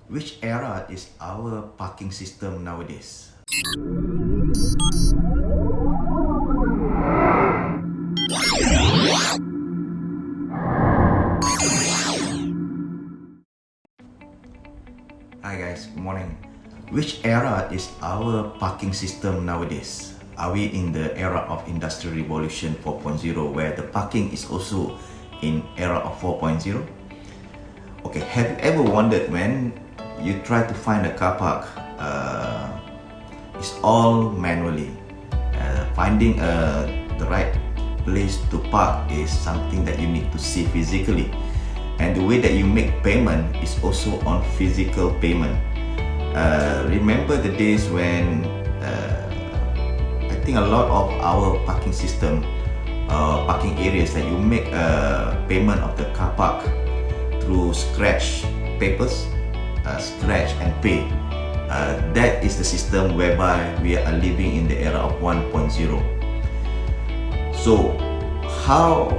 Which era is our parking system nowadays? Hi guys, good morning. Which era is our parking system nowadays? Are we in the era of Industrial Revolution 4.0 where the parking is also in era of 4.0? Okay, have you ever wondered when you try to find a car park, it's all manually. Finding the right place to park is something that you need to see physically. And the way that you make payment is also on physical payment. Remember the days when I think a lot of our parking system, parking areas that you make a payment of the car park through scratch papers, scratch and pay. That is the system whereby we are living in the era of 1.0. So how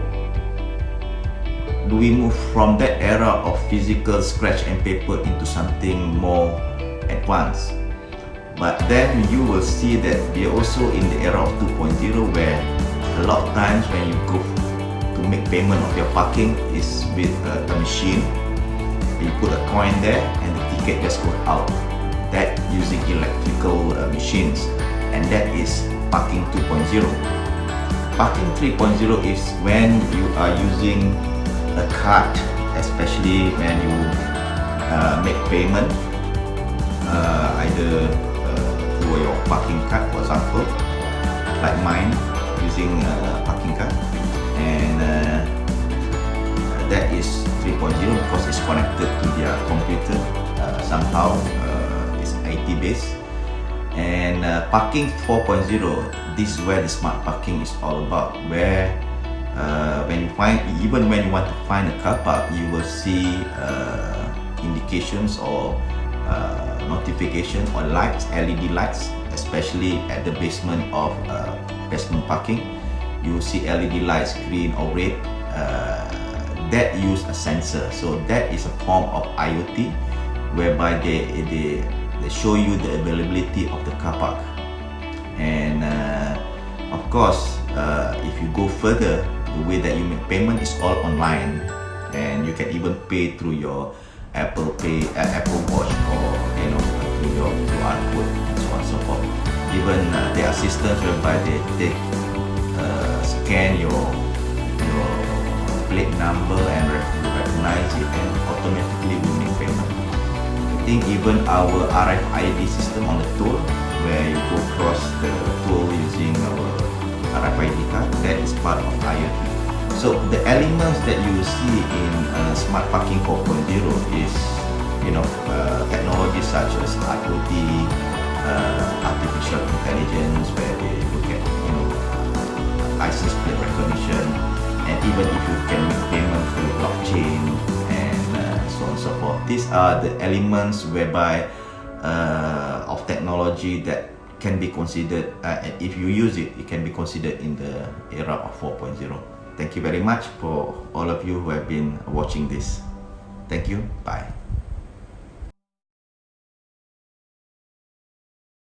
do we move from that era of physical scratch and paper into something more advanced? But then you will see that we are also in the era of 2.0 where a lot of times when you go to make payment of your parking is with a machine. You put a coin there and the ticket just goes out. That using electrical machines, and that is parking 2.0. Parking 3.0 is when you are using a card, especially when you make payment either through your parking card, for example, like mine using a parking card, and that is 3.0 because it's connected to their computer somehow. It's IT based. And parking 4.0, this is where the smart parking is all about, where when you want to find a car park, you will see indications or notification or lights, LED lights, especially at the basement of basement parking. You will see LED lights, green or red, that use a sensor. So that is a form of IoT, whereby they show you the availability of the car park. And of course, if you go further, the way that you make payment is all online, and you can even pay through your Apple Pay, Apple Watch, or through your QR code and so on and so forth. Even there are systems whereby they scan your plate number and recognize it, and automatically will make payment. I think even our RFID system on the toll, where you go across the toll using our RFID card, that is part of IoT. So the elements that you see in Smart Parking 4.0 is technology such as IoT, artificial intelligence, where they look at license plate recognition, and even if you can make payment through blockchain and so on and so forth. These are the elements whereby of technology that can be considered, if you use it, it can be considered in the era of 4.0. Thank you very much for all of you who have been watching this. Thank you. Bye.